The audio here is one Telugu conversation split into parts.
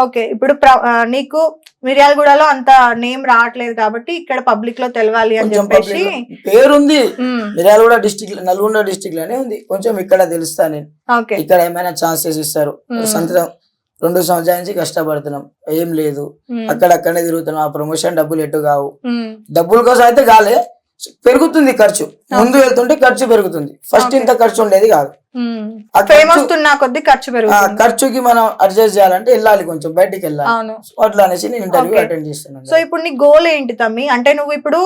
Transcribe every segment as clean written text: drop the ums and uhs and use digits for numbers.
ఓకే. ఇప్పుడు నీకు మిర్యాలగూడలో అంత నేమ్ రావట్లేదు కాబట్టి ఇక్కడ పబ్లిక్ లో తెలవాలి అని కొంచెం చెప్పేసి పబ్లిక్ పేరుంది. మిర్యాలగూడ డిస్ట్రిక్ట్ నల్గొండ డిస్ట్రిక్ట్ లోనే ఉంది. కొంచెం ఇక్కడ తెలుస్తా నేను. ఓకే. ఇక్కడ ఏమైనా ఛాన్సెస్ ఇస్తారు. సంవత్సరం 2 సంవత్సరాల నుంచి కష్టపడుతున్నాం, ఏం లేదు. అక్కడక్కడనే తిరుగుతున్నాం. ఆ ప్రమోషన్ డబ్బులు ఎటు కావు. డబ్బుల కోసం అయితే కాలే, పెరుగుతుంది ఖర్చు. ముందు వెళ్తుంటే ఖర్చు పెరుగుతుంది. ఫస్ట్ ఇంత ఖర్చు ఉండేది కాదు. ఖర్చుకి మనం అడ్జస్ట్ చేయాలంటే వెళ్ళాలి, కొంచెం బయటికి వెళ్ళాలి. అట్లా అనేసి నేను ఇంటర్వ్యూ అటెండ్ చేస్తున్నాను. సో ఇప్పుడు నీ గోల్ ఏంటి తమ్మి? అంటే నువ్వు ఇప్పుడు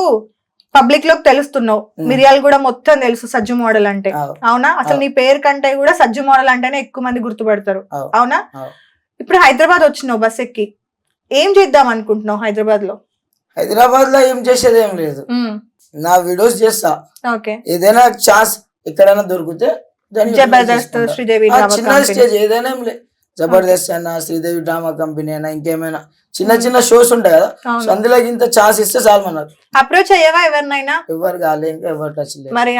పబ్లిక్ లోకి తెలుస్తున్నావు, మిరియాలు కూడా మొత్తం తెలుసు సజ్జు మోడల్ అంటే, అవునా? అసలు నీ పేరు కంటే కూడా సజ్జు మోడల్ అంటేనే ఎక్కువ మంది గుర్తుపడతారు, అవునా? ఇప్పుడు హైదరాబాద్ వచ్చినావు బస్ ఎక్కి, ఏం చేద్దాం అనుకుంటున్నావు హైదరాబాద్ లో? హైదరాబాద్ లో ఏం చేసేది ఏం లేదు, నా వీడియోస్ చేస్తా. ఏదైనా ఛాన్స్ ఎక్కడైనా దొరికితే జబర్దస్త్, శ్రీదేవి చిన్న స్టేజ్ ఏదైనా ఏం లేదు, జబర్దస్త్ అయినా శ్రీదేవి డ్రామా కంపెనీ అయినా ఇంకేమైనా చిన్న చిన్న షోస్ ఉంటాయి కదా, అందులో ఇంత ఛాన్స్ ఇస్తే చాలు. మనకు అప్రోచ్ అయ్యావా ఎవరినైనా? ఎవరు కాలే, ఇంకా ఎవరు టచ్ లేదు. మరి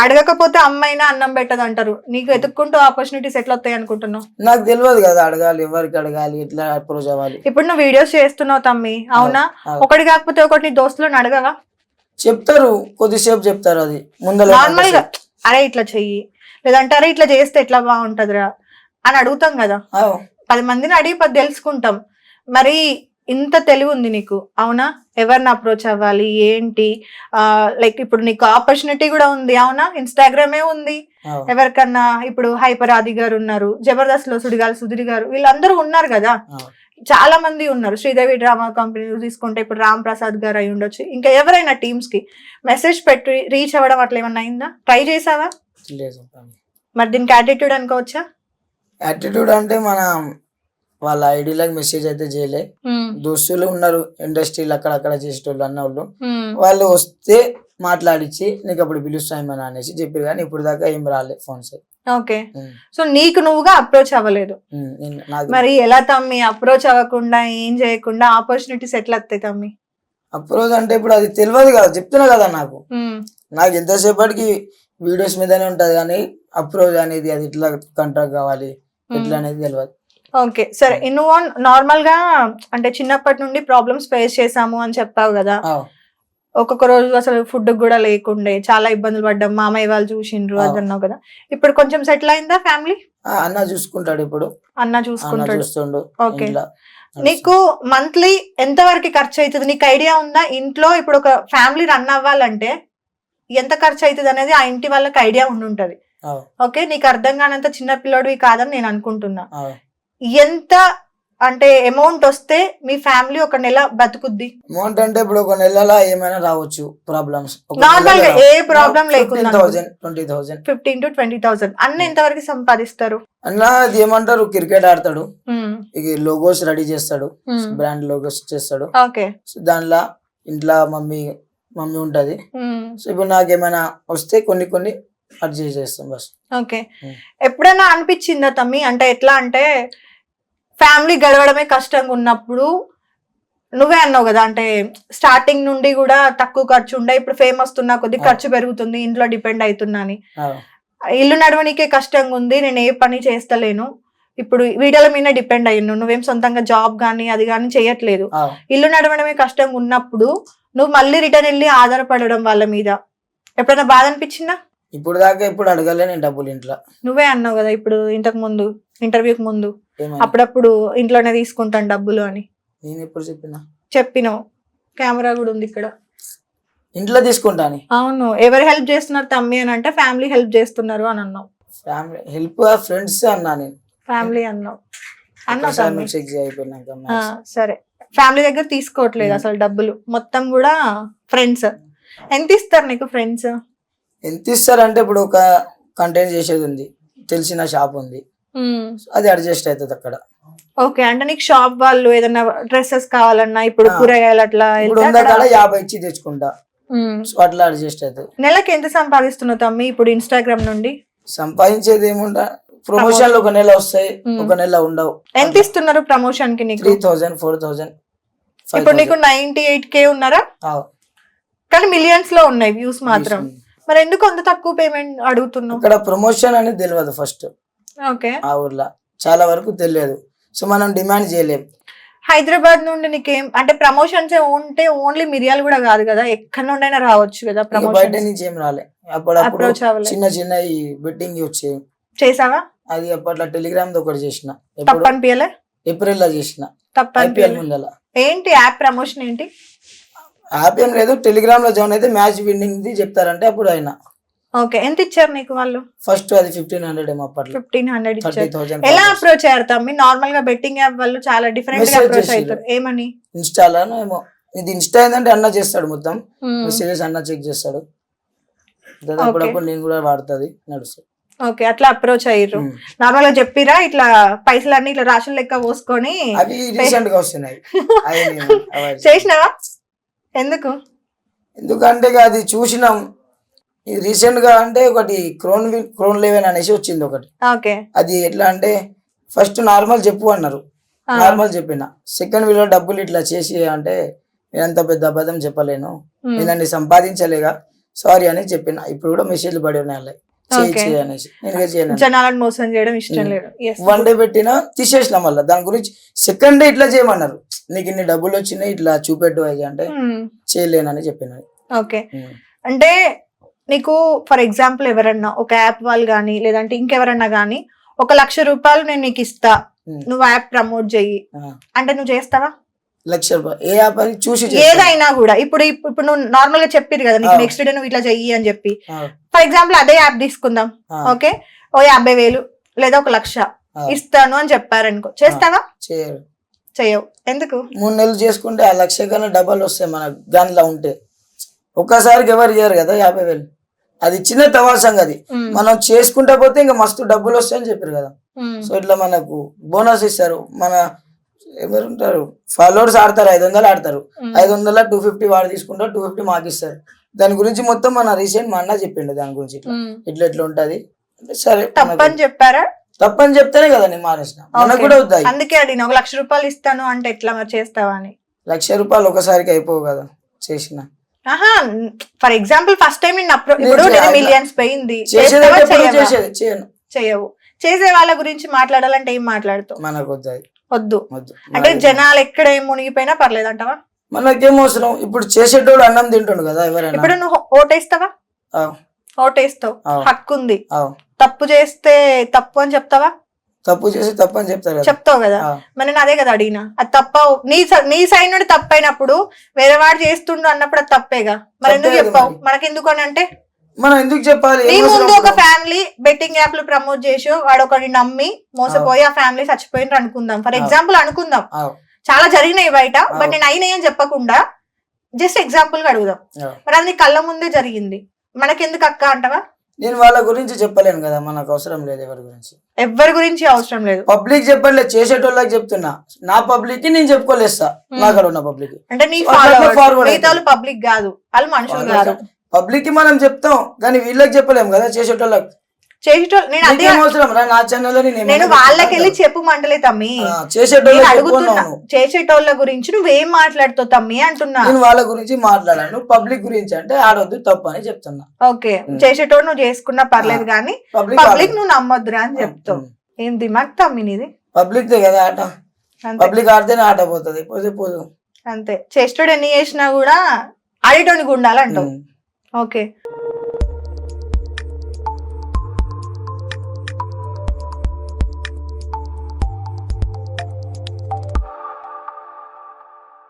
అడగకపోతే అమ్మాయినా అన్నం పెట్టదు అంటారు. నీకు వెతుక్కుంటూ ఆపర్చునిటీస్ ఎట్లా వస్తాయి అనుకుంటున్నావు? నాకు తెలియదు కదా, అడగాలి, ఎవరికి అడగాలి, ఎట్లా అప్రోచ్ అవ్వాలి. ఇప్పుడు నువ్వు వీడియోస్ చేస్తున్నావు తమ్మి, అవునా? ఒకటి కాకపోతే ఒకటి నీ దోస్తులను అడగవా? చెప్తారు, కొద్దిసేపు చెప్తారు. అది ముందర నార్మల్ గా అరే ఇట్లా చెయ్యి, లేదంటే అరే ఇట్లా చేస్తే ఎట్లా బాగుంటదిరా అని అడుగుతాం కదా. 10 మందిని అడిగి 10 తెలుసుకుంటాం. మరి ఇంత తెలివి ఉంది నీకు, అవునా? ఎవరిని అప్రోచ్ అవ్వాలి ఏంటి, లైక్ ఇప్పుడు నీకు ఆపర్చునిటీ కూడా ఉంది, అవునా? ఇన్స్టాగ్రామే ఉంది. ఎవరికన్నా ఇప్పుడు హైపర్ ఆది గారు ఉన్నారు, జబర్దస్త్ లో సుధీర్ గారు, వీళ్ళందరూ ఉన్నారు కదా, చాలా మంది ఉన్నారు. శ్రీదేవి డ్రామా కంపెనీ తీసుకుంటే ఇప్పుడు రామ్ ప్రసాద్ గారు అయి ఉండొచ్చు. ఇంకా ఎవరైనా టీమ్స్ కి మెసేజ్ పెట్టి రీచ్ అవ్వడం అట్లా ఏమన్నా అయిందా? ట్రై చేసావా? మరి దీనికి యాటిట్యూడ్ అనుకోవచ్చా? యాటిట్యూడ్ అంటే మన వాళ్ళ ఐడీలకు మెసేజ్ అయితే చేయలే. దోస్తులు ఉన్నారు ఇండస్ట్రీలో అక్కడక్కడ చేసేటోళ్ళు అన్న వాళ్ళు వస్తే మాట్లాడిచ్చి నీకు అప్పుడు పిలుస్తామని అనేసి చెప్పారు, కానీ ఇప్పుడు దాకా ఏం రాలేదు ఫోన్స్. ఓకే. సో నీకు నువ్వుగా అప్రోచ్ అవ్వలేదు. మరి ఎలా తమ్మి అప్రోచ్ అవ్వకుండా ఏం చేయకుండా ఆపర్చునిటీస్ ఎట్లా వస్తాయి తమ్మి? అప్రోచ్ అంటే ఇప్పుడు అది తెలియదు కదా, చెప్తున్నా కదా. నాకు ఎంతసేపటికి వీడియోస్ మీదనే ఉంటది, కానీ అప్రోచ్ అనేది అది ఇట్లా కాంటాక్ట్ కావాలి ఇట్లా అనేది తెలియదు. ఓకే సరే, నువ్వు నార్మల్ గా అంటే చిన్నప్పటి నుండి ప్రాబ్లమ్స్ ఫేస్ చేసాము అని చెప్పావు కదా. ఒక్కొక్క రోజు అసలు ఫుడ్ కూడా లేకుండే చాలా ఇబ్బందులు పడ్డాం, మామయ్య వాళ్ళు చూసిండ్రు అది అన్నావు కదా. ఇప్పుడు కొంచెం సెటిల్ అయిందా ఫ్యామిలీ? అన్న చూసుకుంటాడు, ఇప్పుడు అన్న చూసుకుంటాడు. ఓకే. నీకు మంత్లీ ఎంత వరకు ఖర్చు అవుతుంది నీకు ఐడియా ఉందా? ఇంట్లో ఇప్పుడు ఒక ఫ్యామిలీ రన్ అవ్వాలంటే ఎంత ఖర్చు అవుతుంది అనేది ఆ ఇంటి వాళ్ళకి ఐడియా ఉండుంటది. ఓకే, నీకు అర్థం కానంత చిన్న పిల్లోడివి కాదని నేను అనుకుంటున్నా. ఎంత అంటే అమౌంట్ వస్తే మీ ఫ్యామిలీ ఒక నెల బతుకుద్ది? అమౌంట్ అంటే ఇప్పుడు ఒక నెలలో ఏమైనా రావచ్చు ప్రాబ్లమ్స్, నార్మల్ గా ఏ ప్రాబ్లం లేకుండా 15,000 15,000 to 20,000 అన్న ఎంత వరకు సంపాదిస్తారు అన్న? అది ఏమంటారు, క్రికెట్ ఆడతాడు, ఇక లోగోస్ రెడీ చేస్తాడు, బ్రాండ్ లోగోస్ చేస్తాడు. దానిలో ఇంట్లో మమ్మీ ఉంటది. సో ఇప్పుడు నాకేమైనా వస్తే కొన్ని అడ్జస్ట్ చేస్తాం బస్. ఓకే. ఎప్పుడైనా అనిపించిందా తమ్మి, అంటే ఎట్లా అంటే ఫ్యామిలీ గడవడమే కష్టంగా ఉన్నప్పుడు, నువ్వే అన్నావు కదా అంటే స్టార్టింగ్ నుండి కూడా తక్కువ ఖర్చు ఉండే, ఇప్పుడు ఫేమ్ వస్తున్నా కొద్ది ఖర్చు పెరుగుతుంది, ఇంట్లో డిపెండ్ అవుతున్నా అని, ఇల్లు నడవనికే కష్టంగా ఉంది, నేను ఏ పని చేస్తలేను, ఇప్పుడు వీడియోల మీద డిపెండ్ అయ్యాను, నువ్వేం సొంతంగా జాబ్ గానీ అది గానీ చేయట్లేదు, ఇల్లు నడవడమే కష్టంగా ఉన్నప్పుడు నువ్వు మళ్ళీ రిటర్న్ వెళ్ళి ఆధారపడడం వాళ్ళ మీద ఎప్పుడైనా బాధ అనిపించిందా? ఇప్పుడు దాకా ఇప్పుడు అడగలే నేను డబ్బులు ఇంట్లో. నువ్వే అన్నావు కదా ఇప్పుడు ఇంతకు ముందు ఇంటర్వ్యూకి ముందు, అప్పుడప్పుడు ఇంట్లోనే తీసుకుంటాను డబ్బులు అని. నేను ఎప్పుడు చెప్పినావు, కెమెరా కూడా ఉంది ఇక్కడ. ఇంట్లో తీసుకుంటాను. అవును. ఎవరు హెల్ప్ చేస్తున్నారు తమ్మి అని అంటే ఫ్యామిలీ హెల్ప్ చేస్తున్నారు అని అన్నావు. ఫ్యామిలీ హెల్ప్, ఫ్రెండ్స్ అన్నా నేను. ఫ్యామిలీ అన్నావు. సరే, ఫ్యామిలీ దగ్గర తీసుకోవట్లేదు అసలు డబ్బులు, మొత్తం కూడా ఫ్రెండ్స్. ఎంత ఇస్తారు నీకు ఫ్రెండ్స్? ఎంత ఇస్తారు అంటే ఇప్పుడు ఒక కంటెంట్ చేసేది ఉంది, తెలిసిన షాప్ ఉంది, అది అడ్జస్ట్ అవుతుంది అక్కడ. ఓకే, అంటే నీకు షాప్ వాళ్ళు ఏదైనా డ్రెస్సెస్ కావాలన్నా ఇప్పుడు కూరగాయలు అట్లా 50 ఇచ్చి తెచ్చుకుంటా, అట్లా అడ్జస్ట్ అవుతుంది. నెలకి ఎంత సంపాదిస్తున్నావు తమ్మి ఇప్పుడు ఇన్స్టాగ్రామ్ నుండి? సంపాదించేది ఏముంటా, ప్రమోషన్ ఒక నెల వస్తాయి, ఒక నెల ఉండవు. ఎంత ఇస్తున్నారు ప్రమోషన్ కి నీకు? 3,000 4,000. ఇప్పుడు నీకు 98K ఉన్నారా? కానీ మిలియన్స్ లో ఉన్నాయి వ్యూస్ మాత్రం. మరి ఎందుకు అంత తక్కువ పేమెంట్ అడుగుతున్నావు? ఇక్కడ ప్రమోషన్ అనేది తెలియదు ఫస్ట్. ఓకే. ఆ ఊర్లో చాలా వరకు తెలియదు, సో మనం డిమాండ్ చేయలేం. హైదరాబాద్ నుండి నీకేం అంటే ప్రమోషన్స్ ఉంటే ఓన్లీ మిరియాలు కూడా కాదు కదా, ఎక్కడ నుండైనా రావచ్చు కదా ఇక బయట ప్రమోషన్. నుంచి ఏం రాలే. అప్పుడప్పుడు అప్రోచ్ అవ్వలేదు. చిన్న చిన్న ఈ బెట్టింగ్ వచ్చేవి. చేసావా? అది అప్పట్లో టెలిగ్రామ్ తో ఒకటి చేసిన. ఎప్పుడు తప్పనిపియలే? ఏప్రిల్ లో చేసిన, ఐపీఎల్ తప్పనిపియలే. ముందల. ఏంటి యాప్ ప్రమోషన్ ఏంటి? యాప్ ఏం లేదు, టెలిగ్రామ్ లో జాయిన్ అయితే మ్యాచ్ విన్నింగ్ ది చెప్తారంటే అప్పుడు అయినా. ఓకే, ఎంత ఇచ్చారు నీకు వాళ్ళు? ఫస్ట్ అది 1500 ఏమో అప్పట్లో. 1500 ఇచ్చారు. 30,000 ఎలా అప్రోచ్ అయ్యారు తమ్మి? నార్మల్ గా బెట్టింగ్ యాప్ వాళ్ళు చాలా డిఫరెంట్ గా Message అప్రోచ్ చేసిర్రు. అవుతారు. ఏమని? ఇన్స్టాలోనో ఏమో. ఇది ఇన్స్టా ఏంటంటే అన్న చేస్తాడు మొత్తం మెసేజెస్, అన్న చెక్ చేస్తాడు. అప్పుడప్పుడు నేను కూడా వాడుతుంది, నడుస్తుంది. ఓకే, అట్లా అప్రోచ్ అయ్యారు. నార్మల్ గా చెప్పిరా ఇట్లా పైసలన్నీ ఇట్లా రాషన్ లెక్క పోసుకొని అవి రీసెంట్ గా వస్తున్నాయి. అవి నేను avoid చేసిన. చేసినావా? ఎందుకు? ఎందుకంటే ఇక అది చూసినాం. ఇది రీసెంట్ గా అంటే ఒకటి క్రోన్ లెవెన్ అనేసి వచ్చింది ఒకటి. ఓకే, అది ఎట్లా అంటే ఫస్ట్ నార్మల్ చెప్పు అన్నారు, నార్మల్ చెప్పిన. సెకండ్ వీడియో డబ్బులు ఇట్లా చేసి అంటే నేను అంత పెద్ద అబద్ధం చెప్పలేను, నేను అన్ని సంపాదించలేగా, సారీ అని చెప్పిన. ఇప్పుడు కూడా మెసేజ్లు పడి ఉన్నాయి అలా చేయి అనేసి. నేను చేయను, జనాలను మోసం చేయడం ఇష్టం లేదు. Yes. వన్ డే పెట్టినా తీసేసిన. మళ్ళీ దాని గురించి సెకండ్ డే ఇట్లా చేయమన్నారు, నీకు ఇన్ని డబ్బులు వచ్చినాయి ఇట్లా చూపెట్టు అది అంటే చేయలేనని చెప్పిన. ఓకే, అంటే నీకు ఫర్ ఎగ్జాంపుల్ ఎవరన్నా ఒక యాప్ వాళ్ళు కానీ లేదంటే ఇంకెవరన్నా కానీ 1,00,000 రూపాయలు నేను నీకు ఇస్తా, నువ్వు యాప్ ప్రమోట్ చెయ్యి అంటే నువ్వు చేస్తావా? 1,00,000 రూపాయలు ఏ యాప్ అని చూసి ఏదైనా కూడా. ఇప్పుడు నువ్వు నార్మల్ గా చెప్పిరు కదా నీకు నెక్స్ట్ డే నువ్వు ఇట్లా చెయ్యి అని చెప్పి. ఫర్ ఎగ్జాంపుల్ అదే యాప్ తీసుకుందాం. ఓకే, ఓ 50,000 లేదా 1,00,000 ఇస్తాను అని చెప్పారనుకో, చేస్తావా? చేయరు. చెయ్యవు. ఎందుకు? 3 నెలలు చేసుకుంటే ఆ 1,00,000 కన్నా డబల్ వస్తాయి మన దానిలో ఉంటే. ఒక్కసారికి ఎవరు చేయరు కదా 50,000. అది చిన్న తవాసంగా, అది మనం చేసుకుంటా పోతే ఇంకా మస్తు డబ్బులు వస్తాయని చెప్పారు కదా. సో ఇట్లా మనకు బోనస్ ఇస్తారు. మన ఎవరుంటారు ఫాలోవర్స్ ఆడతారు, 500 ఆడతారు, 500 250 వాడు తీసుకుంటారు, 250 మాకు ఇస్తారు. దాని గురించి మొత్తం మన రీసెంట్ మా అన్న చెప్పిండు దాని గురించి. ఇట్లా ఇట్లా ఉంటది అంటే సరే తప్పని చెప్పారా? తప్పని చెప్తేనే కదా నేను మానేసిన. మనకు కూడా అవుతాయి. అందుకే అడిగిన 1,00,000 రూపాయలు ఇస్తాను అంటే ఎట్లా మరి చేస్తావా అని. 1,00,000 రూపాయలు ఒకసారికి అయిపోవు కదా చేసిన. ఆహా, ఫర్ ఎగ్జాంపుల్ ఫస్ట్ టైం నేను ఇప్పుడు మిలియన్స్ పోయింది, చేయవు. చేసే వాళ్ళ గురించి మాట్లాడాలంటే ఏం మాట్లాడుతావు? మనకు వద్దు. అంటే జనాలు ఎక్కడ ఏం మునిగిపోయినా పర్లేదు అంటావా? మనకేం అవసరం. ఇప్పుడు చేసేటోడు అన్నం తింటుండు కదా ఎవరైనా. ఇప్పుడు నువ్వు ఓటేస్తావా? ఓటేస్తావు, హక్కు ఉంది. తప్పు చేస్తే తప్పు అని చెప్తావా? తప్పు చేసి తప్పు అని చెప్తావు కదా. మరి నేను అదే కదా అడిగినా, అది తప్ప నీ సైడ్ నుండి తప్పైనప్పుడు వేరే వాడు చేస్తుండు అన్నప్పుడు అది తప్పేగా. మరి ఎందుకు చెప్పావు? మనకెందుకు అని అంటే మనం ఎందుకు చెప్పాలి? నీ ముందు ఒక ఫ్యామిలీ బెట్టింగ్ యాప్లు ప్రమోట్ చేసి వాడు ఒకటి నమ్మి మోసపోయి ఆ ఫ్యామిలీ చచ్చిపోయినారు అనుకుందాం, ఫర్ ఎగ్జాంపుల్ అనుకుందాం. చాలా జరిగినాయి బయట, బట్ నేను అయినా చెప్పకుండా జస్ట్ ఎగ్జాంపుల్ గా అడుగుదాం. మరి అది కళ్ళ ముందే జరిగింది, మనకెందుకు అక్క అంటవా? నేను వాళ్ళ గురించి చెప్పలేను కదా, మనకు అవసరం లేదు. ఎవరి గురించి అవసరం లేదు. పబ్లిక్ చెప్పలేదు, చేసేటోళ్ళకి చెప్తున్నా. నా పబ్లిక్ కి నేను చెప్పుకోలేస్తా, నాక్కడ ఉన్న పబ్లిక్ అంటే నీ పబ్లిక్ కాదు, వాళ్ళు మనుషులు కాదు. పబ్లిక్ కి మనం చెప్తాం కానీ వీళ్ళకి చెప్పలేము కదా చేసేటోళ్ళకి. నా ఛానల్ నేను వాళ్ళకి వెళ్ళి చెప్పమంటలే తమ్మి, చేసేటోళ్ళ గురించి నువ్వేం మాట్లాడుతావు తమ్మి అంటున్నా. నేను వాళ్ళ గురించి మాట్లాడాను, పబ్లిక్ గురించి అంటే ఆడొద్దు తప్పు అని చెప్తున్నా. ఓకే, చేసేటోడు నువ్వు చేసుకున్నా పర్లేదు కానీ పబ్లిక్ నువ్వు నమ్మొద్దురా అని చెప్తావు. ఏం దిమాగ్ తమ్మి నీది? పబ్లిక్ దే కదా ఆట, పబ్లిక్ ఆడితేనే ఆట పోతుంది, పోతే పోదు అంతే. చేసేటోడు ఎన్ని చేసినా కూడా ఆడేటోనికి ఉండాలంటావు. ఓకే.